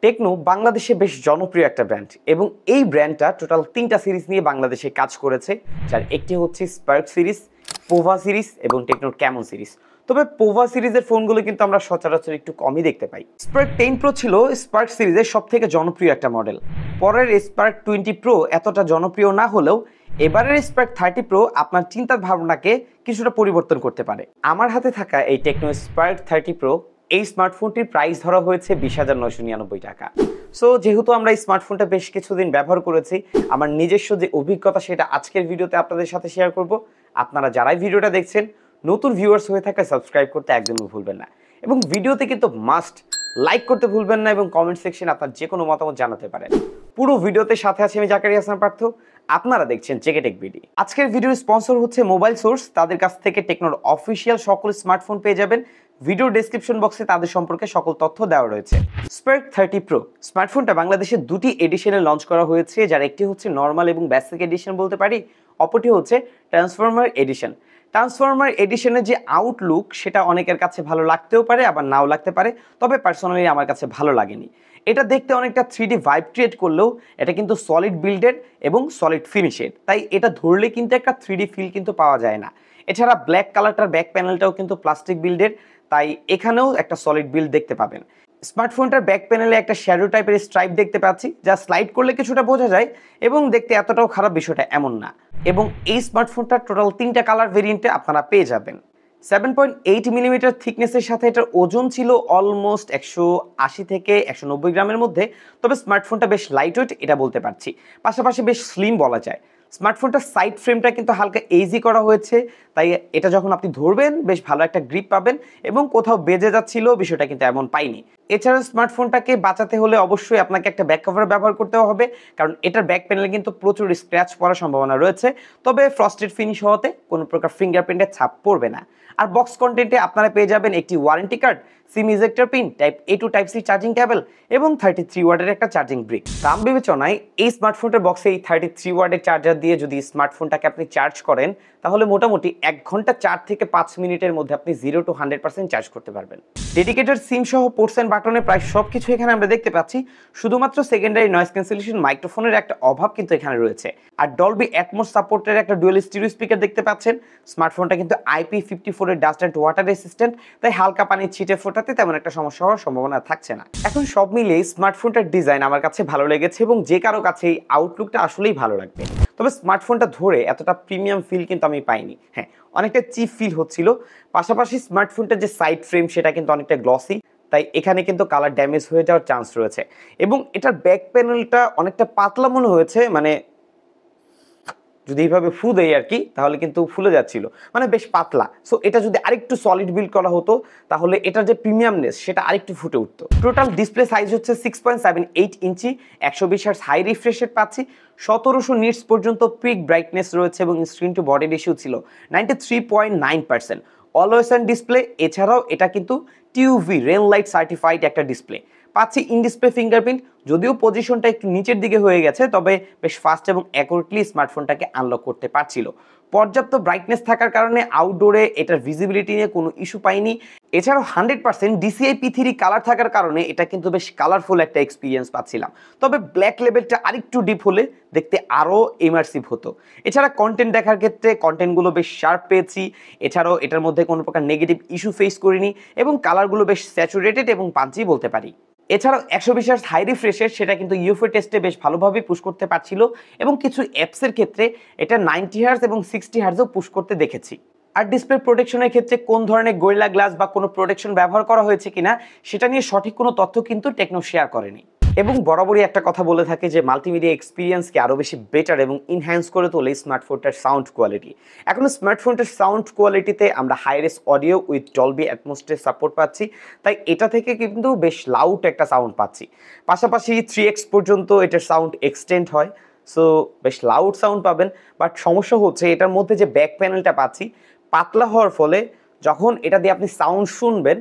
Techno বাংলাদেশে বেশ জনপ্রিয় একটা ব্র্যান্ড এবং এই ব্র্যান্ডটা টোটাল 3টা সিরিজ নিয়ে বাংলাদেশে কাজ করেছে, যার একটি হচ্ছে স্পার্ক সিরিজ, পোভা সিরিজ এবং টেকনোর ক্যামন সিরিজ। তবে পোভা সিরিজের ফোনগুলো কিন্তু আমরা সচরাচর একটু কমই দেখতে পাই। স্পার্ক 10 প্রো ছিল স্পার্ক সিরিজের সবথেকে জনপ্রিয় একটা মডেল। পরের স্পার্ক 20 প্রো এতটা জনপ্রিয় না হলেও এবারের স্পার্ক 30 প্রো আপনার চিন্তার ভাবনাকে কিছুটা পরিবর্তন করতে পারে। আমার হাতে থাকা এই টেকনো স্পার্ক 30 প্রো, এই স্মার্টফোনটির প্রাইস ধরা হয়েছে 20,999 টাকা। সো যেহেতু আমরা এই স্মার্টফোনটা বেশ কিছুদিন ব্যবহার করেছি, আমার নিজস্ব যে অভিজ্ঞতা সেটা আজকের ভিডিওতে আপনাদের সাথে শেয়ার করব। আপনারা যারাই ভিডিওটা দেখছেন নতুন ভিউয়ার্স হয়ে থাকলে সাবস্ক্রাইব করতে একদমই ভুলবেন না এবং ভিডিওতে কিন্তু মাস্ট লাইক করতে ভুলবেন না এবং কমেন্ট সেকশনে আপনার যে কোনো মতামত জানাতে পারেন। পুরো ভিডিওতে সাথে আছে আমি জাকারিয়া হাসান পার্থ, আপনারা দেখছেন টেক বিডি। আজকের ভিডিওর স্পন্সর হচ্ছে মোবাইল সোর্স। তাদের কাছ থেকে টেকনোর অফিসিয়াল সকল স্মার্টফোন পেয়ে যাবেন। ভিডিও ডেসক্রিপশন বক্সে তাদের সম্পর্কে সকল তথ্য দেওয়া রয়েছে। স্পার্ক 30 প্রো স্মার্টফোনটা বাংলাদেশে দুটি এডিশনে লঞ্চ করা হয়েছে, যার একটি হচ্ছে নর্মাল এবং বেসিক এডিশন বলতে পারি, অপরটি হচ্ছে ট্রান্সফরমার এডিশন। ট্রান্সফরমার এডিশনের যে আউটলুক সেটা অনেকের কাছে ভালো লাগতেও পারে আবার নাও লাগতে পারে, তবে পার্সোনালি আমার কাছে ভালো লাগেনি। এটা দেখতে অনেকটা 3D ভাইব ক্রিয়েট করলেও এটা কিন্তু সলিড বিল্ডের এবং সলিড ফিনিশের, তাই এটা ধরলে কিন্তু একটা 3D ফিল কিন্তু পাওয়া যায় না। এছাড়া ব্ল্যাক কালারটার ব্যাক প্যানেলটাও কিন্তু প্লাস্টিক বিল্ডের, তাই এখানেও একটা সলিড বিল্ড দেখতে পাবেন। স্মার্টফোনটার ব্যাক প্যানেলে একটা শ্যাডো টাইপের স্ট্রাইপ দেখতে পাচ্ছি, যা স্লাইড করলে কিছুটা বোঝা যায় এবং দেখতে এতটাও খারাপ বিষয়টা এমন না। এবং এই স্মার্টফোনটা টোটাল 3টা কালার ভেরিয়েন্টে আপনারা পেয়ে যাবেন। 7.8 মিলিমিটার থিকনেসের সাথে এটার ওজন ছিল অলমোস্ট 180 থেকে 190 গ্রামের মধ্যে, তবে স্মার্টফোনটা বেশ লাইট ওয়েট এটা বলতে পারছি, পাশাপাশি বেশ স্লিম বলা যায়। স্মার্টফোনটার সাইড ফ্রেমটা কিন্তু হালকা এইজি করা হয়েছে, তাই এটা যখন আপনি ধরবেন বেশ ভালো একটা গ্রিপ পাবেন এবং কোথাও বেজে যাচ্ছিল বিষয়টা কিন্তু এমন পাইনি। এছাড়া স্মার্টফোনটাকে বাঁচাতে হলে অবশ্যই আপনাকে একটা ব্যাক কভার ব্যবহার করতে হবে, কারণ এটার ব্যাক প্যানেলে কিন্তু প্রচুর স্ক্র্যাচ পড়ার সম্ভাবনা রয়েছে, তবে ফ্রস্টেড ফিনিশ হওয়াতে কোনো প্রকার ফিঙ্গারপ্রিন্টের ছাপ পড়বে না। আর বক্স কন্টেন্টে আপনারা পেয়ে যাবেন একটি warranty card, SIM ejector pin, type A to type C charging cable এবং 33 ওয়াটের একটা চার্জিং ব্রিক। দাম বিবেচনায় এই স্মার্টফোনটার বক্সে এই 33 ওয়াটের চার্জার দিয়ে যদি স্মার্টফোনটাকে আপনি চার্জ করেন তাহলে মোটামুটি 1 ঘন্টা 4 থেকে 5 মিনিটের মধ্যে আপনি 0 to 100% চার্জ করতে পারবেন। ডেডিকেটেড সিম সহ পোর্টস এন্ড বাটনে প্রায় সবকিছু এখানে আমরা দেখতে পাচ্ছি, শুধুমাত্র সেকেন্ডারি নয়েজ ক্যান্সেলেশন মাইক্রোফোনের একটা অভাব কিন্তু এখানে রয়েছে। আর ডলবি অ্যাটমস সাপোর্টের একটা ডুয়াল স্টিরিও স্পিকার দেখতে পাচ্ছেন। স্মার্টফোনটা কিন্তু IP54 এর ডাস্ট অ্যান্ড ওয়াটার রেসিস্ট্যান্ট, তাই হালকা পানির ছিটে ফোটাতে তেমন একটা সমস্যা হওয়ার সম্ভাবনা থাকছে না। এখন সব মিলিয়ে স্মার্টফোনটার ডিজাইন আমার কাছে ভালো লেগেছে এবং যে কারো কাছে এই আউটলুকটা আসলেই ভালো লাগবে। তবে স্মার্টফোনটা ধরে এতটা প্রিমিয়াম ফিল কিন্তু আমি পাইনি। হ্যাঁ, অনেকটা চিপ ফিল হচ্ছিল। পাশাপাশি স্মার্টফোনটার যে সাইড ফ্রেম সেটা কিন্তু অনেকটা গ্লসি, তাই এখানে কিন্তু কালার ড্যামেজ হয়ে যাওয়ার চান্স রয়েছে এবং এটার ব্যাক প্যানেলটা অনেকটা পাতলা মনে হয়েছে, মানে যদি এইভাবে ফু দেয় আর কি তাহলে কিন্তু ফুলে যাচ্ছিল, মানে বেশ পাতলা। সো এটা যদি আরেকটু সলিড বিল্ড করা হতো তাহলে এটার যে প্রিমিয়ামনেস সেটা আরেকটু ফুটে উঠতো। টোটাল ডিসপ্লে সাইজ হচ্ছে 6.78 ইঞ্চি, 120 হার্টজ হাই রিফ্রেশের পাচ্ছি, 1700 নিটস পর্যন্ত পিক ব্রাইটনেস রয়েছে এবং স্ক্রিন টু বডি রেশিও ছিল 93.9%। অলওয়েজ অন ডিসপ্লে, এছাড়াও এটা কিন্তু টিউভি রেন লাইট সার্টিফাইড একটা ডিসপ্লে পাচ্ছি। ইন ডিসপ্লে ফিঙ্গারপ্রিন্ট, যদিও পজিশনটা একটু নিচের দিকে হয়ে গেছে, তবে বেশ ফাস্ট এবং অ্যাকুরেটলি স্মার্টফোনটাকে আনলক করতে পারছিল। পর্যাপ্ত ব্রাইটনেস থাকার কারণে আউটডোরে এটার ভিজিবিলিটি নিয়ে কোনো ইস্যু পাইনি। এছাড়াও 100% DCI P3 কালার থাকার কারণে এটা কিন্তু বেশ কালারফুল একটা এক্সপিরিয়েন্স পাচ্ছিলাম, তবে ব্ল্যাক লেভেলটা আরেকটু ডিপ হলে দেখতে আরও ইমার্সিভ হতো। এছাড়া কন্টেন্ট দেখার ক্ষেত্রে কন্টেন্টগুলো বেশ শার্প পেয়েছি, এছাড়াও এটার মধ্যে কোনো প্রকার নেগেটিভ ইস্যু ফেস করিনি এবং কালারগুলো বেশ স্যাচুরেটেড এবং পাঞ্চি বলতে পারি। এছাড়াও 120 হার্টজ হাই রিফ্রেশের সেটা কিন্তু ইউএফএ টেস্টে বেশ ভালোভাবে পুশ করতে পারছিল এবং কিছু অ্যাপসের ক্ষেত্রে এটা 90 হার্টজ এবং 60 হার্টজও পুশ করতে দেখেছি। আর ডিসপ্লে প্রোটেকশনের ক্ষেত্রে কোন ধরনের গরিলা গ্লাস বা কোনো প্রোটেকশন ব্যবহার করা হয়েছে কিনা সেটা নিয়ে সঠিক কোনো তথ্য কিন্তু টেকনো শেয়ার করেনি। এবং বরাবরই একটা কথা বলে থাকে যে মাল্টিমিডিয়া এক্সপিরিয়েন্সকে আরও বেশি বেটার এবং ইনহ্যান্স করে তোলে স্মার্টফোনটার সাউন্ড কোয়ালিটি। এখন স্মার্টফোনটার সাউন্ড কোয়ালিটিতে আমরা হাইরেস অডিও উইথ ডলবি অ্যাটমসের সাপোর্ট পাচ্ছি, তাই এটা থেকে কিন্তু বেশ লাউড একটা সাউন্ড পাচ্ছি। পাশাপাশি 3x পর্যন্ত এটার সাউন্ড এক্সটেন্ড হয়, সো বেশ লাউড সাউন্ড পাবেন। বাট সমস্যা হচ্ছে এটার মধ্যে যে ব্যাক প্যানেলটা পাচ্ছি পাতলা হওয়ার ফলে যখন এটা দিয়ে আপনি সাউন্ড শুনবেন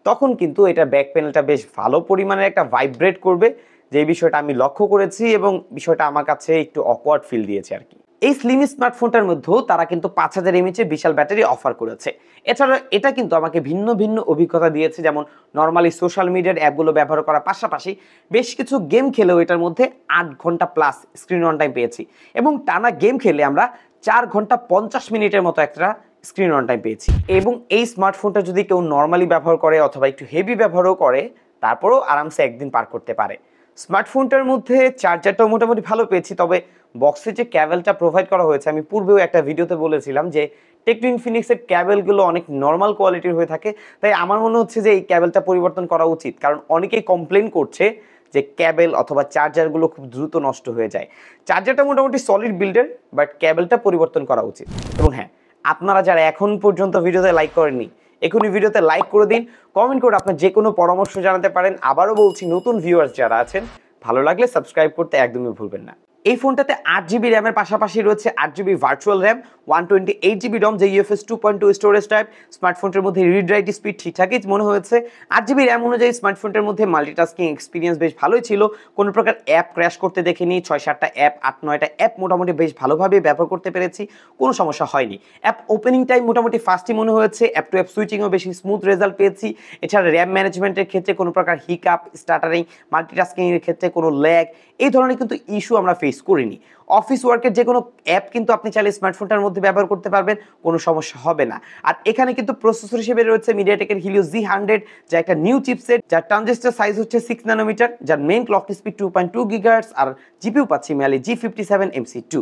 তখন কিন্তু এটা ব্যাক প্যানেলটা বেশ ভালো পরিমাণে একটা ভাইব্রেট করবে, যে বিষয়টা আমি লক্ষ্য করেছি এবং বিষয়টা আমার কাছে একটু অকওয়ার্ড ফিল দিয়েছে আর কি। এই স্লিম স্মার্টফোনটার মধ্যেও তারা কিন্তু 5000 mAh বিশাল ব্যাটারি অফার করেছে। এছাড়া এটা কিন্তু আমাকে ভিন্ন ভিন্ন অভিজ্ঞতা দিয়েছে, যেমন নর্মালি সোশ্যাল মিডিয়ার অ্যাপগুলো ব্যবহার করার পাশাপাশি বেশ কিছু গেম খেলেও এটার মধ্যে 8 ঘন্টা প্লাস স্ক্রিন অন টাইম পেয়েছি, এবং টানা গেম খেলে আমরা 4 ঘন্টা 50 মিনিটের মতো একটা স্ক্রিন অন টাইম পেয়েছি। এবং এই স্মার্টফোনটা যদি কেউ নর্মালি ব্যবহার করে অথবা একটু হেভি ব্যবহারও করে, তারপরেও আরামসে একদিন পার করতে পারে। স্মার্টফোনটার মধ্যে চার্জারটাও মোটামুটি ভালো পেয়েছি, তবে বক্সে যে ক্যাবেলটা প্রোভাইড করা হয়েছে, আমি পূর্বেও একটা ভিডিওতে বলেছিলাম যে টেকনো ইনফিনিক্সের ক্যাবেলগুলো অনেক নর্মাল কোয়ালিটির হয়ে থাকে, তাই আমার মনে হচ্ছে যে এই ক্যাবেলটা পরিবর্তন করা উচিত, কারণ অনেকেই কমপ্লেন করছে যে ক্যাবেল অথবা চার্জারগুলো খুব দ্রুত নষ্ট হয়ে যায়। চার্জারটা মোটামুটি সলিড বিল্ডের, বাট ক্যাবেলটা পরিবর্তন করা উচিত। এবং হ্যাঁ, আপনারা যারা এখন পর্যন্ত ভিডিওতে লাইক করেননি, এখনই ভিডিওতে লাইক করে দিন, কমেন্ট করে আপনার যে কোনো পরামর্শ জানাতে পারেন। আবারও বলছি, নতুন ভিউয়ার্স যারা আছেন, ভালো লাগলে সাবস্ক্রাইব করতে একদমই ভুলবেন না। এই ফোনটাতে 8GB র্যামের পাশাপাশি রয়েছে 8GB ভার্চুয়াল র্যাম, 128GB রম, যে UFS 2.2 স্টোরেজ টাইপ। স্মার্টফোনটার মধ্যে রিড রাইট স্পিড ঠিকঠাকই মনে হয়েছে। 8GB র্যাম অনুযায়ী স্মার্টফোনটার মধ্যে মাল্টিটাস্কিং এক্সপিরিয়েন্স বেশ ভালোই ছিল, কোনো প্রকার অ্যাপ ক্র্যাশ করতে দেখিনি। 6-7টা অ্যাপ, 8-9টা অ্যাপ মোটামুটি বেশ ভালোভাবে ব্যবহার করতে পেরেছি, কোনো সমস্যা হয়নি। অ্যাপ ওপেনিং টাইম মোটামুটি ফাস্টই মনে হয়েছে, অ্যাপ টু অ্যাপ সুইচিংও বেশি স্মুথ রেজাল্ট পেয়েছি। এছাড়া র্যাম ম্যানেজমেন্টের ক্ষেত্রে কোনো প্রকার হিকআপ, স্টার্টারিং, মাল্টিটাস্কিংয়ের ক্ষেত্রে কোনো ল্যাগ, এই ধরনের কিন্তু ইস্যু আমরা ফেস করিনি। অফিস ওয়ার্কের যে কোনো অ্যাপ কিন্তু আপনি চাইলে স্মার্টফোনটার মধ্যে ব্যবহার করতে পারবেন, কোনো সমস্যা হবে না। আর এখানে কিন্তু প্রসেসর হিসেবে রয়েছে মিডিয়াটেকের হিলিও Z100, যা একটা নিউ চিপসেট, যার ট্রানজিস্টর সাইজ হচ্ছে 6 ন্যানোমিটার, যার মেইন ক্লক স্পিড 2.2 GHz, আর জিপিইউ পাচ্ছি ম্যালি G57MC2।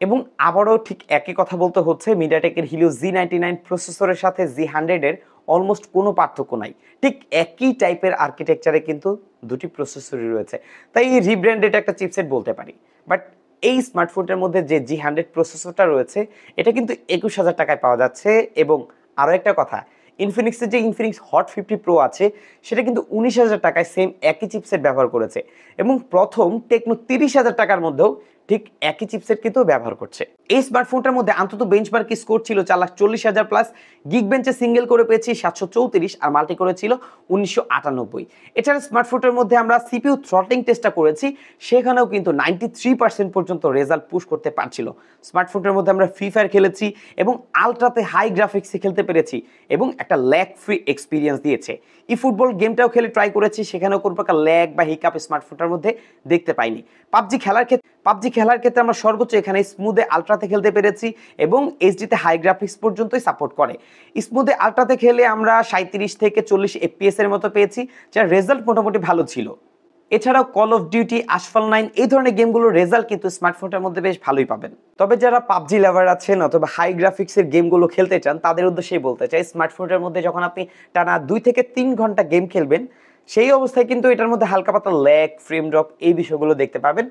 এবং আবারও ঠিক একই কথা বলতে হচ্ছে, মিডিয়াটেকের হিলিও Z99 প্রসেসরের সাথে Z100 এর অলমোস্ট কোনো পার্থক্য নাই, ঠিক একই টাইপের আর্কিটেকচারে কিন্তু দুটি প্রসেসরই রয়েছে, তাই এই রিব্র্যান্ডেড একটা চিপসেট বলতে পারি। বাট এই স্মার্টফোনটার মধ্যে যে G100 প্রসেসরটা রয়েছে, এটা কিন্তু 21,000 টাকায় পাওয়া যাচ্ছে। এবং আরও একটা কথা, ইনফিনিক্সের যে ইনফিনিক্স হট 50 প্রো আছে, সেটা কিন্তু 19,000 টাকায় সেম একই চিপসেট ব্যবহার করেছে, এবং প্রথম টেকনো 30,000 টাকার মধ্যেও ঠিক একই চিপসেট কিন্তু ব্যবহার করছে। এই স্মার্টফোনটার মধ্যে অন্তত বেঞ্চমার্ক স্কোর ছিল 4,40,000 প্লাস, গিগ বেঞ্চে সিঙ্গেল করে পেয়েছি 734 আর মাল্টি করে ছিল 1998। এছাড়া স্মার্টফোনটার মধ্যে আমরা সিপিইউ থ্রটলিং টেস্টটা করেছি, সেখানেও কিন্তু 93% পর্যন্ত রেজাল্ট পুশ করতে পারছিল। স্মার্টফোনটার মধ্যে আমরা ফ্রি ফায়ার খেলেছি এবং আলট্রাতে হাই গ্রাফিক্সে খেলতে পেরেছি, এবং একটা ল্যাগ ফ্রি এক্সপিরিয়েন্স দিয়েছে। ই ফুটবল গেমটাও খেলে ট্রাই করেছি, সেখানেও কোনো প্রকার ল্যাগ বা হিকআপ স্মার্টফোনটার মধ্যে দেখতে পাইনি। পাবজি খেলার ক্ষেত্রে আমরা সর্বোচ্চ এখানে স্মুথে আলট্রাতে খেলতে পেরেছি, এবং এইচডিতে হাই গ্রাফিক্স পর্যন্তই সাপোর্ট করে। স্মুথে আলট্রাতে খেলে আমরা 37 থেকে 40 FPS এর মতো পেয়েছি, যার রেজাল্ট মোটামুটি ভালো ছিল। এছাড়াও কল অফ ডিউটি, আশফাল 9 এই ধরনের গেমগুলোর রেজাল্ট কিন্তু স্মার্টফোনটার মধ্যে বেশ ভালোই পাবেন। তবে যারা পাবজি লাভার আছেন অথবা হাই গ্রাফিক্সের গেমগুলো খেলতে চান, তাদের উদ্দেশ্যেই বলতে চাই, স্মার্টফোনটার মধ্যে যখন আপনি টানা 2 থেকে 3 ঘন্টা গেম খেলবেন, সেই অবস্থায় কিন্তু এটার মধ্যে হালকা পাতলা ল্যাগ, ফ্রেম ড্রপ, এই বিষয়গুলো দেখতে পাবেন।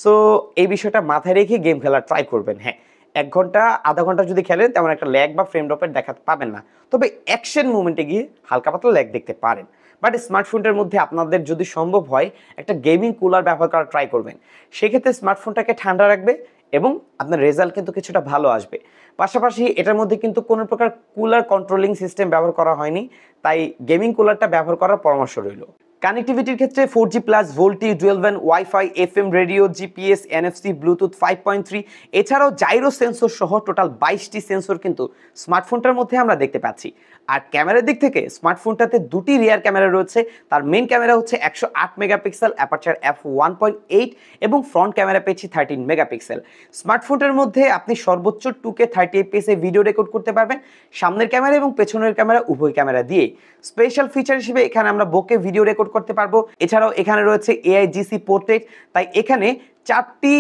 সো এই বিষয়টা মাথায় রেখে গেম খেলা ট্রাই করবেন। হ্যাঁ, 1 ঘন্টা আধা ঘন্টা যদি খেলেন, তেমন একটা ল্যাগ বা ফ্রেম ড্রপের দেখা পাবেন না, তবে অ্যাকশন মুভমেন্টে গিয়ে হালকা পাতলা ল্যাগ দেখতে পারেন। বাট স্মার্টফোনটার মধ্যে আপনাদের যদি সম্ভব হয়, একটা গেমিং কুলার ব্যবহার করা ট্রাই করবেন, সেক্ষেত্রে স্মার্টফোনটাকে ঠান্ডা রাখবে এবং আপনার রেজাল্ট কিন্তু কিছুটা ভালো আসবে। পাশাপাশি এটার মধ্যে কিন্তু কোনো প্রকার কুলার কন্ট্রোলিং সিস্টেম ব্যবহার করা হয়নি, তাই গেমিং কুলারটা ব্যবহার করার পরামর্শ রইল। কানেক্টিভিটির ক্ষেত্রে 4G plus, VoLTE, dual band wifi, FM radio, GPS, NFC, Bluetooth 5.3, এছাড়াও জাইরো সেন্সর সহ টোটাল 22টি সেন্সর কিন্তু স্মার্টফোনটার মধ্যে আমরা দেখতে পাচ্ছি। আর ক্যামেরার দিক থেকে স্মার্টফোনটাতে দুটি রিয়ার ক্যামেরা রয়েছে। তার মেইন ক্যামেরা হচ্ছে 108 মেগাপিক্সেল, অ্যাপারচার f1.8, এবং ফ্রন্ট ক্যামেরা পেয়েছি 13 মেগাপিক্সেল। স্মার্টফোনটার মধ্যে আপনি সর্বোচ্চ 2K 30 fps এ ভিডিও রেকর্ড করতে পারবেন, সামনের ক্যামেরা এবং পেছনের ক্যামেরা উভয় ক্যামেরা দিয়ে। স্পেশাল ফিচার হিসেবে এখানে আমরা বোকে ভিডিও রেকর্ড করতে পারবো। এছাড়াও এখানে রয়েছে AIGC পোর্ট্রেট, তাই এখানে 4টি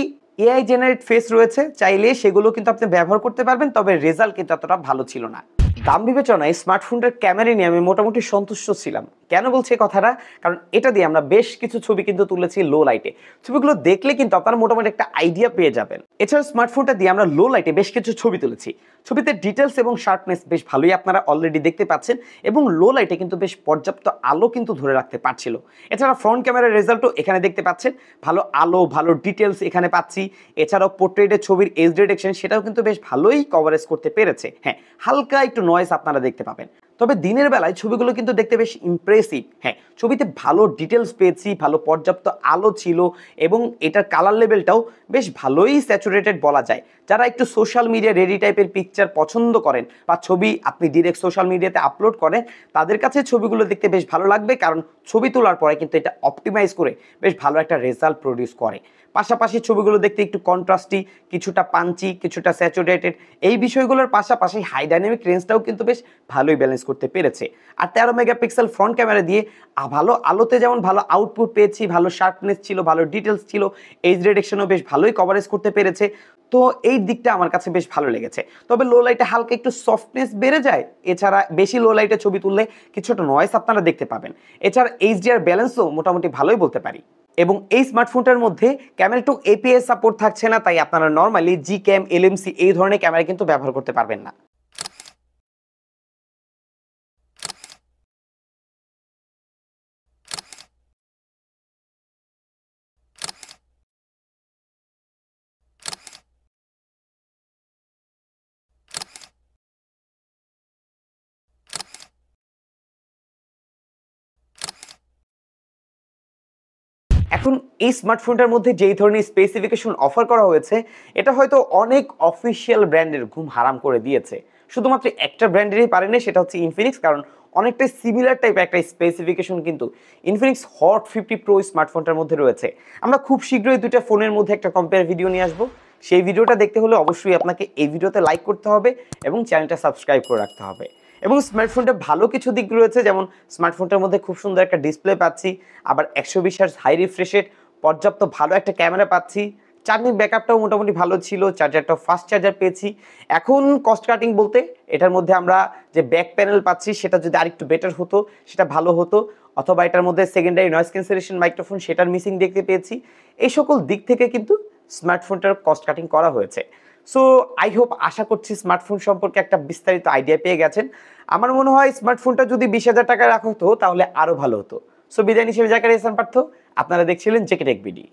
AI জেনারেট ফেস রয়েছে, চাইলে সেগুলো কিন্তু আপনি ব্যবহার করতে পারবেন, তবে রেজাল্ট কিন্তু এতটা ভালো ছিল না। দাম বিবেচনায় স্মার্টফোনটার ক্যামেরা নিয়ে আমি মোটামুটি সন্তুষ্ট ছিলাম। কেন বলছি এই কথাটা? কারণ এটা দিয়ে আমরা বেশ কিছু ছবি কিন্তু তুলেছি লো লাইটে। ছবিগুলো দেখলে কিন্তু আপনারা মোটামুটি একটা আইডিয়া পেয়ে যাবেন। এছাড়া স্মার্টফোনটা দিয়ে আমরা লো লাইটে বেশ কিছু ছবি তুলেছি। ছবিতে ডিটেলস এবং শার্পনেস বেশ ভালোই আপনারা অলরেডি দেখতে পাচ্ছেন, এবং লো লাইটে কিন্তু বেশ পর্যাপ্ত আলো কিন্তু ধরে রাখতে পারছিল। এছাড়া ফ্রন্ট ক্যামেরার রেজাল্টও এখানে দেখতে পাচ্ছেন, ভালো আলো, ভালো ডিটেলস এখানে পাচ্ছি। এছাড়াও পোর্ট্রেটের ছবির এজ ডিটেকশন সেটাও কিন্তু বেশ ভালোই কভারেজ করতে পেরেছে। হ্যাঁ, হালকা একটু নয়েজ আপনারা দেখতে পাবেন। তবে দিনের বেলায় ছবিগুলো কিন্তু দেখতে বেশ ইমপ্রেসিভ। হ্যাঁ, ছবিতে ভালো ডিটেলস পেয়েছি, ভালো পর্যাপ্ত আলো ছিল এবং এটার কালার লেভেলটাও বেশ ভালোই স্যাচুরেটেড বলা যায়। যারা একটু সোশ্যাল মিডিয়া রেডি টাইপের পিকচার পছন্দ করেন বা ছবি আপনি ডিরেক্ট সোশ্যাল মিডিয়াতে আপলোড করেন, তাদের কাছে ছবিগুলো দেখতে বেশ ভালো লাগবে, কারণ ছবি তোলার পরে কিন্তু এটা অপটিমাইজ করে বেশ ভালো একটা রেজাল্ট প্রডিউস করে। পাশাপাশি ছবিগুলো দেখতে একটু কন্ট্রাস্টি, কিছুটা পাঞ্চি, কিছুটা স্যাচুরেটেড, এই বিষয়গুলোর পাশাপাশি হাই ডাইনামিক রেঞ্জটাও কিন্তু বেশ ভালোই ব্যালেন্স করতে পেরেছে। আর 13 মেগাপিক্সেল ফ্রন্ট ক্যামেরা দিয়ে ভালো আলোতে যেমন ভালো আউটপুট পেয়েছি, ভালো শার্পনেস ছিল, ভালো ডিটেলস ছিল, এজ রিডাকশনও বেশ ভালোই কভারেজ করতে পেরেছে। তো এই দিকটা আমার কাছে বেশ ভালো লেগেছে। তবে লো লাইটে হালকা একটু সফটনেস বেড়ে যায়, এছাড়া বেশি লো লাইটে ছবি তুললে কিছুটা নয়েস আপনারা দেখতে পাবেন। এছাড়া এইচডিআর ব্যালেন্সও মোটামুটি ভালোই বলতে পারি। এবং এই স্মার্টফোনটার মধ্যে ক্যামেরা টু এপিএস সাপোর্ট থাকছে না, তাই আপনারা নর্মালি জি ক্যাম, এলএমসি এই ধরনের ক্যামেরা কিন্তু ব্যবহার করতে পারবেন না। এখন এই স্মার্টফোনটার মধ্যে যেই ধরনের স্পেসিফিকেশন অফার করা হয়েছে, এটা হয়তো অনেক অফিসিয়াল ব্র্যান্ডের ঘুম হারাম করে দিয়েছে। শুধুমাত্র একটা ব্র্যান্ডেরই পারেনি, সেটা হচ্ছে ইনফিনিক্স, কারণ অনেকটাই সিমিলার টাইপ একটা স্পেসিফিকেশন কিন্তু ইনফিনিক্স হট 50 প্রো স্মার্টফোনটার মধ্যে রয়েছে। আমরা খুব শীঘ্রই দুটো ফোনের মধ্যে একটা কম্পেয়ার ভিডিও নিয়ে আসবো। সেই ভিডিওটা দেখতে হলে অবশ্যই আপনাকে এই ভিডিওতে লাইক করতে হবে এবং চ্যানেলটা সাবস্ক্রাইব করে রাখতে হবে। এবং স্মার্টফোনটা ভালো কিছু দিক রয়েছে, যেমন স্মার্টফোনটার মধ্যে খুব সুন্দর একটা ডিসপ্লে পাচ্ছি, আবার 120 হার্টজ হাই রিফ্রেশের পর্যাপ্ত ভালো একটা ক্যামেরা পাচ্ছি, চার্জিং ব্যাকআপটাও মোটামুটি ভালো ছিল, চার্জারটাও ফাস্ট চার্জার পেয়েছি। এখন কস্ট কাটিং বলতে এটার মধ্যে আমরা যে ব্যাক প্যানেল পাচ্ছি সেটা যদি আরেকটু বেটার হতো সেটা ভালো হতো, অথবা এটার মধ্যে সেকেন্ডারি নয়েজ ক্যান্সেলেশন মাইক্রোফোন সেটার মিসিং দেখতে পেয়েছি। এই সকল দিক থেকে কিন্তু স্মার্টফোনটার কস্ট কাটিং করা হয়েছে। সো আই হোপ, আশা করছি স্মার্টফোন সম্পর্কে একটা বিস্তারিত আইডিয়া পেয়ে গেছেন। আমার মনে হয় স্মার্টফোনটা যদি 20,000 টাকা রাখা হতো তাহলে আরও ভালো হতো। সো বিদায় নিষেধ জাকারিয়া পার্থ, আপনারা দেখছিলেন জেকে টেক বিডি।